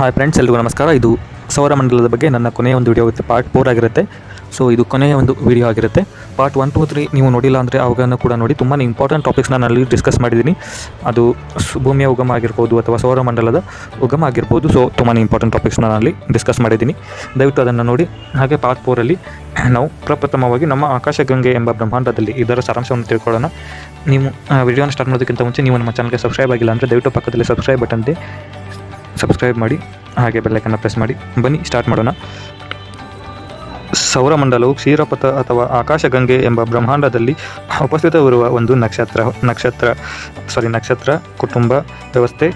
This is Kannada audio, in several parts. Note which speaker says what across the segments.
Speaker 1: ಹಾಯ್ ಫ್ರೆಂಡ್ಸ್, ಎಲ್ರಿಗೂ ನಮಸ್ಕಾರ. ಇದು ಸೌರಮಂಡಲದ ಬಗ್ಗೆ ನನ್ನ ಕೊನೆಯ ಒಂದು ವಿಡಿಯೋ ಆಗುತ್ತೆ. ಪಾರ್ಟ್ 4 ಆಗಿರುತ್ತೆ. ಸೊ ಇದು ಕೊನೆಯ ಒಂದು ವಿಡಿಯೋ ಆಗಿರುತ್ತೆ. ಪಾರ್ಟ್ 1, 2, 3 ನೀವು ನೋಡಿಲ್ಲ ಅಂದರೆ ಅವುಗಳನ್ನು ಕೂಡ ನೋಡಿ. ತುಂಬಾ ಇಂಪಾರ್ಟೆಂಟ್ ಟಾಪಿಕ್ಸ್ನ ನಾನು ಅಲ್ಲಿ ಡಿಸ್ಕಸ್ ಮಾಡಿದ್ದೀನಿ. ಅದು ಭೂಮಿಯ ಉಗಮ ಆಗಿರ್ಬೋದು ಅಥವಾ ಸೌರಮಂಡಲದ ಉಗಮ ಆಗಿರ್ಬೋದು. ಸೊ ತುಂಬಾ ಇಂಪಾರ್ಟೆಂಟ್ ಟಾಪಿಕ್ಸ್ನ ನಾನು ಅಲ್ಲಿ ಡಿಸ್ಕಸ್ ಮಾಡಿದ್ದೀನಿ. ದಯವಿಟ್ಟು ಅದನ್ನು ನೋಡಿ. ಹಾಗೆ ಪಾರ್ಟ್ 4ಅಲ್ಲಿ ನಾವು ಪ್ರಪ್ರಥಮವಾಗಿ ನಮ್ಮ ಆಕಾಶಗಂಗೆ ಎಂಬ ಬ್ರಹ್ಮಾಂಡದಲ್ಲಿ ಇದರ ಸಾರಾಂಶವನ್ನು ತಿಳ್ಕೊಳ್ಳೋಣ. ನೀವು ವಿಡಿಯೋನ ಸ್ಟಾರ್ಟ್ ಮಾಡೋದಕ್ಕಿಂತ ಮುಂಚೆ ನೀವು ನಮ್ಮ ಚಾನಲ್ಗೆ ಸಬ್ಸ್ಕ್ರೈಬ್ ಆಗಿಲ್ಲ ಅಂದರೆ ದಯವಿಟ್ಟು ಪಕ್ಕದಲ್ಲಿ ಸಬ್ಸ್ಕ್ರೈಬ್ ಬಟನ್ ಇದೆ, ಸಬ್ಸ್ಕ್ರೈಬ್ ಮಾಡಿ, ಹಾಗೆ ಬೆಲ್ಲೈಕನ್ನು ಪ್ರೆಸ್ ಮಾಡಿ. ಬನ್ನಿ ಸ್ಟಾರ್ಟ್ ಮಾಡೋಣ. ಸೌರಮಂಡಲವು ಕ್ಷೀರಪಥ ಅಥವಾ ಆಕಾಶಗಂಗೆ ಎಂಬ ಬ್ರಹ್ಮಾಂಡದಲ್ಲಿ ಉಪಸ್ಥಿತವಿರುವ ಒಂದು ನಕ್ಷತ್ರ ಕುಟುಂಬ ವ್ಯವಸ್ಥೆ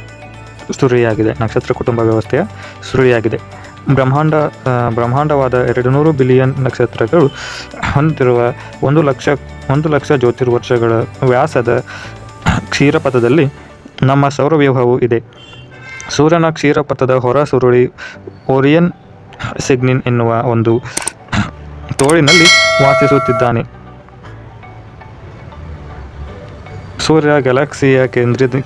Speaker 1: ವ್ಯವಸ್ಥೆಯ ಸುರುಳಿಯಾಗಿದೆ. ಬ್ರಹ್ಮಾಂಡವಾದ 200 ಬಿಲಿಯನ್ ನಕ್ಷತ್ರಗಳು ಹೊಂದಿರುವ 1 ಲಕ್ಷ ಜ್ಯೋತಿರ್ವರ್ಷಗಳ ವ್ಯಾಸದ ಕ್ಷೀರಪಥದಲ್ಲಿ ನಮ್ಮ ಸೌರವ್ಯೂಹವು ಇದೆ. ಸೂರ್ಯನ ಕ್ಷೀರಪಥದ ಹೊರ ಸುರುಳಿ ಓರಿಯನ್ ಸಿಗ್ನಿನ್ ಎನ್ನುವ ಒಂದು ತೋಳಿನಲ್ಲಿ ವಾಸಿಸುತ್ತಿದ್ದಾನೆ. ಸೂರ್ಯ ಗ್ಯಾಲಕ್ಸಿಯ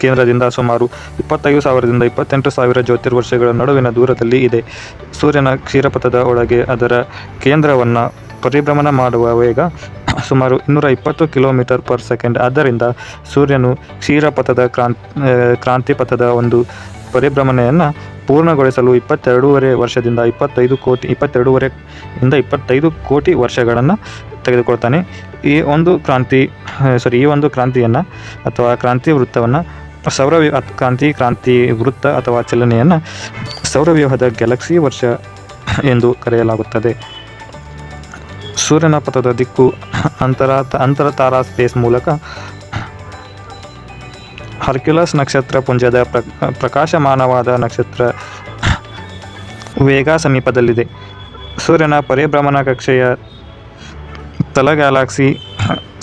Speaker 1: ಕೇಂದ್ರದಿಂದ ಸುಮಾರು 25,000ರಿಂದ 28,000 ಜ್ಯೋತಿರ್ವರ್ಷಗಳ ನಡುವಿನ ದೂರದಲ್ಲಿ ಇದೆ. ಸೂರ್ಯನ ಕ್ಷೀರಪಥದ ಒಳಗೆ ಅದರ ಕೇಂದ್ರವನ್ನು ಪರಿಭ್ರಮಣ ಮಾಡುವ ವೇಗ ಸುಮಾರು 220 km/s. ಆದ್ದರಿಂದ ಸೂರ್ಯನು ಕ್ಷೀರಪಥದ ಕ್ರಾಂತಿಪಥದ ಒಂದು ಪರಿಭ್ರಮಣೆಯನ್ನು ಪೂರ್ಣಗೊಳಿಸಲು 22.5 ವರ್ಷದಿಂದ 25 ಕೋಟಿ ವರ್ಷಗಳನ್ನು ತೆಗೆದುಕೊಳ್ತಾನೆ. ಈ ಒಂದು ಕ್ರಾಂತಿಯನ್ನು ಅಥವಾ ಕ್ರಾಂತಿ ವೃತ್ತವನ್ನು ಕ್ರಾಂತಿ ವೃತ್ತ ಅಥವಾ ಚಲನೆಯನ್ನು ಸೌರವ್ಯೂಹದ ಗ್ಯಾಲಕ್ಸಿ ವರ್ಷ ಎಂದು ಕರೆಯಲಾಗುತ್ತದೆ. ಸೂರ್ಯನ ಪಥದ ದಿಕ್ಕು ಅಂತರ ತಾರಾ ಸ್ಪೇಸ್ ಮೂಲಕ ಹರ್ಕ್ಯುಲಸ್ ನಕ್ಷತ್ರ ಪುಂಜದ ಪ್ರಕಾಶಮಾನವಾದ ನಕ್ಷತ್ರ ವೇಗಾ ಸಮೀಪದಲ್ಲಿದೆ. ಸೂರ್ಯನ ಪರಿಭ್ರಮಣ ಕಕ್ಷೆಯ ತಲ ಗ್ಯಾಲಕ್ಸಿ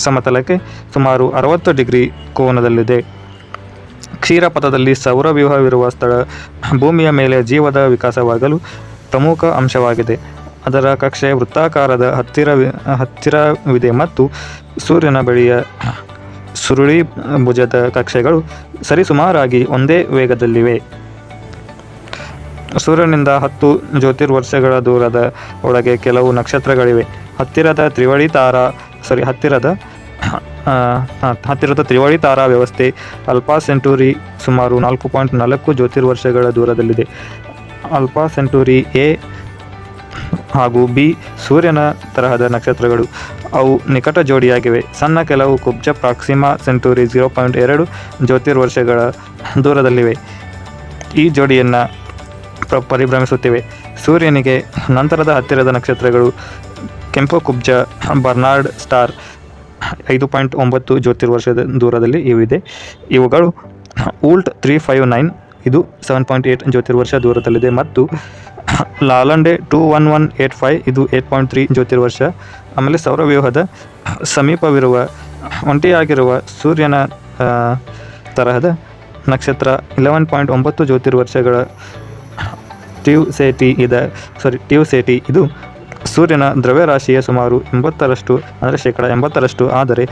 Speaker 1: ಸಮತಲಕ್ಕೆ ಸುಮಾರು 60 ಡಿಗ್ರಿ ಕೋನದಲ್ಲಿದೆ. ಕ್ಷೀರಪಥದಲ್ಲಿ ಸೌರವ್ಯೂಹವಿರುವ ಸ್ಥಳ ಭೂಮಿಯ ಮೇಲೆ ಜೀವದ ವಿಕಾಸವಾಗಲು ಪ್ರಮುಖ ಅಂಶವಾಗಿದೆ. ಅದರ ಕಕ್ಷೆ ವೃತ್ತಾಕಾರದ ಹತ್ತಿರವಿದೆ ಮತ್ತು ಸೂರ್ಯನ ಬಳಿಯ ಸುರುಳಿ ಭುಜದ ಕಕ್ಷೆಗಳು ಸರಿಸುಮಾರಾಗಿ ಒಂದೇ ವೇಗದಲ್ಲಿವೆ. ಸೂರ್ಯನಿಂದ 10 ಜ್ಯೋತಿರ್ವರ್ಷಗಳ ದೂರದ ಒಳಗೆ ಕೆಲವು ನಕ್ಷತ್ರಗಳಿವೆ. ಹತ್ತಿರದ ತ್ರಿವಳಿ ತಾರಾ ವ್ಯವಸ್ಥೆ ಆಲ್ಫಾ ಸೆಂಟುರಿ ಸುಮಾರು 4.4 ಜ್ಯೋತಿರ್ವರ್ಷಗಳ ದೂರದಲ್ಲಿದೆ. ಆಲ್ಫಾ ಸೆಂಟುರಿ ಎ ಹಾಗೂ ಬಿ ಸೂರ್ಯನ ತರಹದ ನಕ್ಷತ್ರಗಳು. ಅವು ನಿಕಟ ಜೋಡಿಯಾಗಿವೆ. ಸಣ್ಣ ಕೆಲವು ಕುಬ್ಜ ಪ್ರಾಕ್ಸಿಮಾ ಸೆಂಟುರಿ 0.2 ಜ್ಯೋತಿರ್ವರ್ಷಗಳ ದೂರದಲ್ಲಿವೆ. ಈ ಜೋಡಿಯನ್ನು ಪರಿಭ್ರಮಿಸುತ್ತಿವೆ. ಸೂರ್ಯನಿಗೆ ನಂತರದ ಹತ್ತಿರದ ನಕ್ಷತ್ರಗಳು ಕೆಂಪು ಕುಬ್ಜ ಬರ್ನಾರ್ಡ್ ಸ್ಟಾರ್ 5.9 ಜ್ಯೋತಿರ್ವರ್ಷದ ದೂರದಲ್ಲಿ ಇವಿದೆ. ಇವುಗಳು ಊಲ್ಟ್ 359 ಇದು 7.8 ಜ್ಯೋತಿರ್ವರ್ಷ ದೂರದಲ್ಲಿದೆ ಮತ್ತು ಲಾಲಂಡೆ 21185 ಇದು 8.3 ಜ್ಯೋತಿರ್ವರ್ಷ. ಆಮೇಲೆ ಸೌರವ್ಯೂಹದ ಸಮೀಪವಿರುವ ಒಂಟಿಯಾಗಿರುವ ಸೂರ್ಯನ ತರಹದ ನಕ್ಷತ್ರ 11.9 ಜ್ಯೋತಿರ್ವರ್ಷಗಳ ಟ್ಯೂಸೇಟಿ ಇದು ಸೂರ್ಯನ ದ್ರವ್ಯರಾಶಿಯ ಸುಮಾರು 80% ಅಂದರೆ ಶೇಕಡ 80%, ಆದರೆ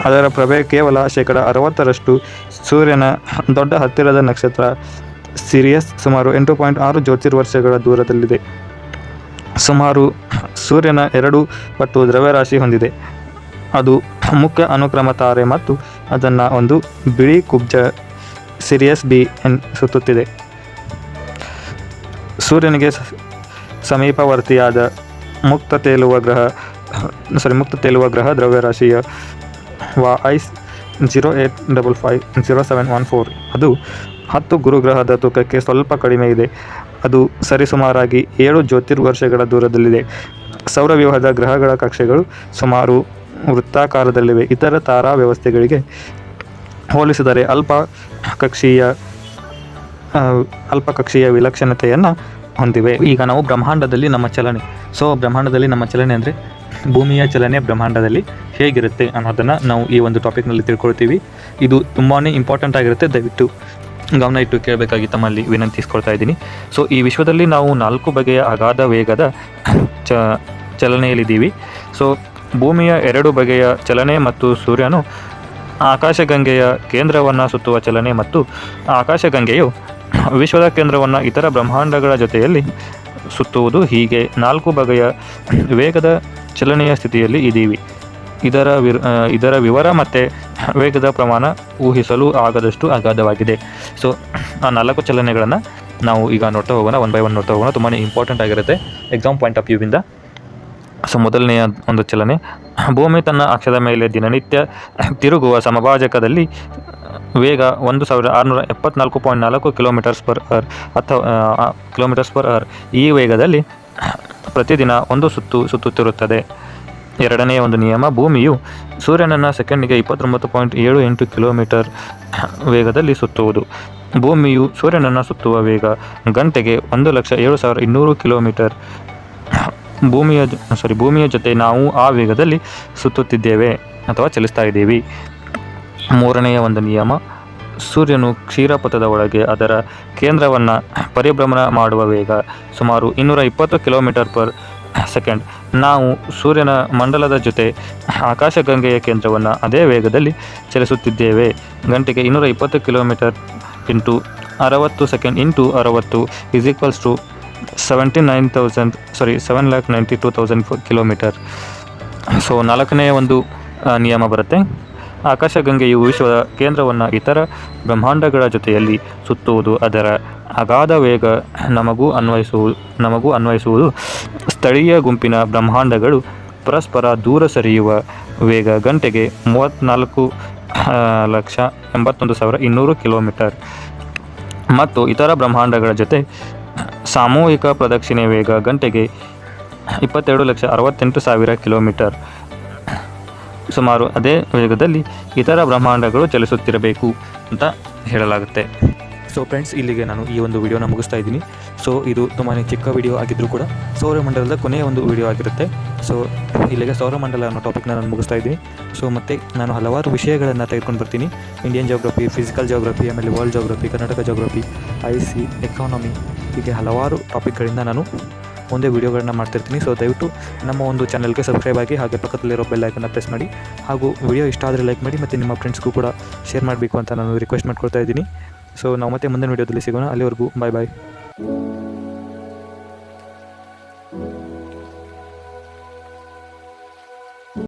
Speaker 1: ಅದರ ಪ್ರಭೆ ಕೇವಲ ಶೇಕಡ 60%. ಸೂರ್ಯನ ದೊಡ್ಡ ಹತ್ತಿರದ ನಕ್ಷತ್ರ ಸಿರಿಯಸ್ ಸುಮಾರು 8.6 ಜ್ಯೋತಿರ್ವರ್ಷಗಳ ದೂರದಲ್ಲಿದೆ. ಸುಮಾರು ಸೂರ್ಯನ 2 ಪಟ್ಟು ದ್ರವ್ಯರಾಶಿ ಹೊಂದಿದೆ. ಅದು ಮುಖ್ಯ ಅನುಕ್ರಮ ತಾರೆ ಮತ್ತು ಅದನ್ನು ಒಂದು ಬಿಳಿ ಕುಬ್ಜ ಸಿರಿಯಸ್ ಬಿ ಸುತ್ತುತ್ತಿದೆ. ಸೂರ್ಯನಿಗೆ ಸಮೀಪವರ್ತಿಯಾದ ಮುಕ್ತ ತೇಲುವ ಗ್ರಹ ದ್ರವ್ಯರಾಶಿಯ ವಾಐಸ್ 08550714 ಅದು 10 ಗುರುಗ್ರಹದ ತೂಕಕ್ಕೆ ಸ್ವಲ್ಪ ಕಡಿಮೆ ಇದೆ. ಅದು ಸರಿಸುಮಾರಾಗಿ 7 ಜ್ಯೋತಿರ್ವರ್ಷಗಳ ದೂರದಲ್ಲಿದೆ. ಸೌರವ್ಯೂಹದ ಗ್ರಹಗಳ ಕಕ್ಷೆಗಳು ಸುಮಾರು ವೃತ್ತಾಕಾರದಲ್ಲಿವೆ. ಇತರ ತಾರಾ ವ್ಯವಸ್ಥೆಗಳಿಗೆ ಹೋಲಿಸಿದರೆ ಅಲ್ಪ ಕಕ್ಷೀಯ ವಿಲಕ್ಷಣತೆಯನ್ನು ಹೊಂದಿವೆ. ಈಗ ನಾವು ಬ್ರಹ್ಮಾಂಡದಲ್ಲಿ ನಮ್ಮ ಚಲನೆ. ಬ್ರಹ್ಮಾಂಡದಲ್ಲಿ ನಮ್ಮ ಚಲನೆ ಅಂದರೆ ಭೂಮಿಯ ಚಲನೆ ಬ್ರಹ್ಮಾಂಡದಲ್ಲಿ ಹೇಗಿರುತ್ತೆ ಅನ್ನೋದನ್ನು ನಾವು ಈ ಒಂದು ಟಾಪಿಕ್ನಲ್ಲಿ ತಿಳ್ಕೊಳ್ತೀವಿ. ಇದು ತುಂಬಾ ಇಂಪಾರ್ಟೆಂಟ್ ಆಗಿರುತ್ತೆ. ದಯವಿಟ್ಟು ಗಮನ ಇಟ್ಟು ಕೇಳಬೇಕಾಗಿ ತಮ್ಮಲ್ಲಿ ವಿನಂತಿಸ್ಕೊಳ್ತಾ ಇದ್ದೀನಿ. ಈ ವಿಶ್ವದಲ್ಲಿ ನಾವು 4 ಬಗೆಯ ಅಗಾಧ ವೇಗದ ಚಲನೆಯಲ್ಲಿದ್ದೀವಿ. ಭೂಮಿಯ 2 ಬಗೆಯ ಚಲನೆ ಮತ್ತು ಸೂರ್ಯನು ಆಕಾಶಗಂಗೆಯ ಕೇಂದ್ರವನ್ನು ಸುತ್ತುವ ಚಲನೆ ಮತ್ತು ಆಕಾಶಗಂಗೆಯು ವಿಶ್ವದ ಕೇಂದ್ರವನ್ನು ಇತರ ಬ್ರಹ್ಮಾಂಡಗಳ ಜೊತೆಯಲ್ಲಿ ಸುತ್ತುವುದು. ಹೀಗೆ 4 ಬಗೆಯ ವೇಗದ ಚಲನೆಯ ಸ್ಥಿತಿಯಲ್ಲಿ ಇದ್ದೀವಿ. ಇದರ ವಿವರ ಮತ್ತು ವೇಗದ ಪ್ರಮಾಣ ಊಹಿಸಲು ಆಗದಷ್ಟು ಅಗಾಧವಾಗಿದೆ. ಸೊ ಆ 4 ಚಲನೆಗಳನ್ನು ನಾವು ಈಗ ನೋಡ್ತಾ ಹೋಗೋಣ, 1 by 1 ನೋಡ್ತಾ ಹೋಗೋಣ. ತುಂಬಾ ಇಂಪಾರ್ಟೆಂಟ್ ಆಗಿರುತ್ತೆ ಎಕ್ಸಾಮ್ ಪಾಯಿಂಟ್ ಆಫ್ ವ್ಯೂವಿಂದ. ಸೊ ಮೊದಲನೆಯ ಒಂದು ಚಲನೆ, ಭೂಮಿ ತನ್ನ ಅಕ್ಷದ ಮೇಲೆ ದಿನನಿತ್ಯ ತಿರುಗುವ ಸಮಭಾಜಕದಲ್ಲಿ ವೇಗ 1674.4 km/h ಈ ವೇಗದಲ್ಲಿ ಪ್ರತಿದಿನ ಒಂದು ಸುತ್ತುತ್ತಿರುತ್ತದೆ. ಎರಡನೆಯ ಒಂದು ನಿಯಮ, ಭೂಮಿಯು ಸೂರ್ಯನನ್ನು ಸೆಕೆಂಡಿಗೆ 29.78 ಕಿಲೋಮೀಟರ್ ವೇಗದಲ್ಲಿ ಸುತ್ತುವುದು. ಭೂಮಿಯು ಸೂರ್ಯನನ್ನು ಸುತ್ತುವ ವೇಗ ಗಂಟೆಗೆ 1,07,200 ಕಿಲೋಮೀಟರ್. ಭೂಮಿಯ ಜೊತೆ ನಾವು ಆ ವೇಗದಲ್ಲಿ ಸುತ್ತುತ್ತಿದ್ದೇವೆ ಅಥವಾ ಚಲಿಸ್ತಾ ಇದ್ದೀವಿ. ಮೂರನೆಯ ಒಂದು ನಿಯಮ, ಸೂರ್ಯನು ಕ್ಷೀರಪಥದ ಒಳಗೆ ಅದರ ಕೇಂದ್ರವನ್ನು ಪರಿಭ್ರಮಣ ಮಾಡುವ ವೇಗ ಸುಮಾರು 220 km/s. ನಾವು ಸೂರ್ಯನ ಮಂಡಲದ ಜೊತೆ ಆಕಾಶಗಂಗೆಯ ಕೇಂದ್ರವನ್ನು ಅದೇ ವೇಗದಲ್ಲಿ ಚಲಿಸುತ್ತಿದ್ದೇವೆ. ಗಂಟೆಗೆ 220 kilometre into 60 second into 60 = 792,000 kilometre. So 4ನೇ ಒಂದು ನಿಯಮ ಬರುತ್ತೆ, ಆಕಾಶಗಂಗೆಯು ವಿಶ್ವದ ಕೇಂದ್ರವನ್ನು ಇತರ ಬ್ರಹ್ಮಾಂಡಗಳ ಜೊತೆಯಲ್ಲಿ ಸುತ್ತುವುದು. ಅದರ ಅಗಾಧ ವೇಗ ನಮಗೂ ಅನ್ವಯಿಸುವುದು. ಸ್ಥಳೀಯ ಗುಂಪಿನ ಬ್ರಹ್ಮಾಂಡಗಳು ಪರಸ್ಪರ ದೂರ ಸರಿಯುವ ವೇಗ ಗಂಟೆಗೆ 34,81,200 ಕಿಲೋಮೀಟರ್. ಮತ್ತು ಇತರ ಬ್ರಹ್ಮಾಂಡಗಳ ಜೊತೆ ಸಾಮೂಹಿಕ ಪ್ರದಕ್ಷಿಣೆ ವೇಗ ಗಂಟೆಗೆ 22,68,000 ಕಿಲೋಮೀಟರ್. ಸುಮಾರು ಅದೇ ವೇಗದಲ್ಲಿ ಇತರ ಬ್ರಹ್ಮಾಂಡಗಳು ಚಲಿಸುತ್ತಿರಬೇಕು ಅಂತ ಹೇಳಲಾಗುತ್ತೆ. ಸೊ ಫ್ರೆಂಡ್ಸ್, ಇಲ್ಲಿಗೆ ನಾನು ಈ ಒಂದು ವಿಡಿಯೋನ ಮುಗಿಸ್ತಾ ಇದ್ದೀನಿ. ಸೊ ಇದು ತುಂಬಾ ಚಿಕ್ಕ ವಿಡಿಯೋ ಆಗಿದ್ದರೂ ಕೂಡ ಸೌರಮಂಡಲದ ಕೊನೆಯ ಒಂದು ವಿಡಿಯೋ ಆಗಿರುತ್ತೆ. ಸೊ ಇಲ್ಲಿಗೆ ಸೌರಮಂಡಲ ಅನ್ನೋ ಟಾಪಿಕ್ನ ನಾನು ಮುಗಿಸ್ತಾ ಇದ್ದೀನಿ. ಸೊ ಮತ್ತೆ ನಾನು ಹಲವಾರು ವಿಷಯಗಳನ್ನು ತೆಗೆದುಕೊಂಡು ಬರ್ತೀನಿ. ಇಂಡಿಯನ್ ಜಾಗ್ರಫಿ, ಫಿಸಿಕಲ್ ಜಾಗ್ರಫಿ, ಆಮೇಲೆ world geography, Karnataka geography, IC, economy, ಹೀಗೆ ಹಲವಾರು ಟಾಪಿಕ್ಗಳಿಂದ ನಾನು ಮುಂದೆ ವೀಡಿಯೋಗಳನ್ನ ಮಾಡ್ತಿರ್ತೀನಿ. ಸೊ ದಯವಿಟ್ಟು ನಮ್ಮ ಒಂದು ಚಾನಲ್ಗೆ ಸಬ್ಸ್ಕ್ರೈಬ್ ಆಗಿ, ಹಾಗೆ ಪಕ್ಕದಲ್ಲಿರೋ ಬೆಲ್ ಐಕನ್ನ ಪ್ರೆಸ್ ಮಾಡಿ, ಹಾಗೂ ವಿಡಿಯೋ ಇಷ್ಟ ಆದರೆ ಲೈಕ್ ಮಾಡಿ, ಮತ್ತು ನಿಮ್ಮ ಫ್ರೆಂಡ್ಸ್ಗೂ ಕೂಡ ಶೇರ್ ಮಾಡಬೇಕು ಅಂತ ನಾನು ರಿಕ್ವೆಸ್ಟ್ ಮಾಡ್ಕೊಳ್ತಾ ಇದ್ದೀನಿ. ಸೊ ನಾವು ಮತ್ತೆ ಮುಂದಿನ ವೀಡಿಯೋದಲ್ಲಿ ಸಿಗೋಣ. ಅಲ್ಲಿವರೆಗೂ ಬಾಯ್.